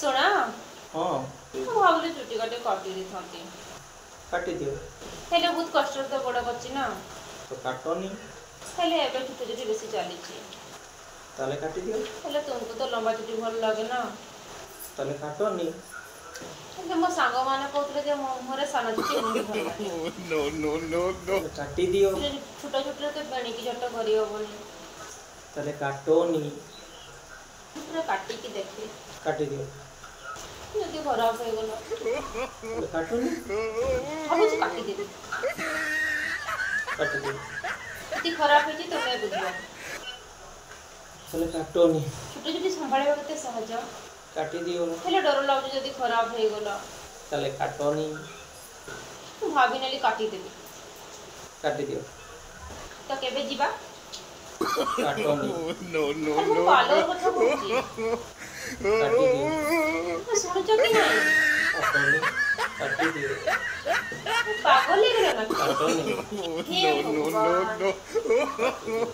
सुना हाँ भावले चुटी काटे काटी देथांती काटी दियो हेले बहुत कष्ट तो बड़ करछि ना तो काटनी हेले एबे चुटी चुटी बेसी चली ताले काटी दियो हेले तुमको तो लंबा चुटी भल लगे ना ताले काटनी हेले मो सांग माने कहतले जे मो मोरे साना चुटी मुंडी भल लागे नो नो नो नो काटी दियो छोटा छोटा तो बेणी की झट करी होबनी ताले काटनी पूरा काटी की देखी काटी दियो जल्दी खराब हो गलो ताले काटनी अब से काटी दे काटी दियो इतनी खराब है जी तुम्हें बुझियो ताले काटनी छोटे छोटे संभाळबा कते सहज काटी दियो हेले डर लागु जदी खराब हो गलो ताले काटनी तू भाभी नेली काटी देबी काटी दियो तो केबे जीवा काटनी नो नो नो पार्लर कथा कहूची काटी दियो सुन छ कि नहीं काटनी काटी दियो पागल ले गेला ना काटनी नो नो नो नो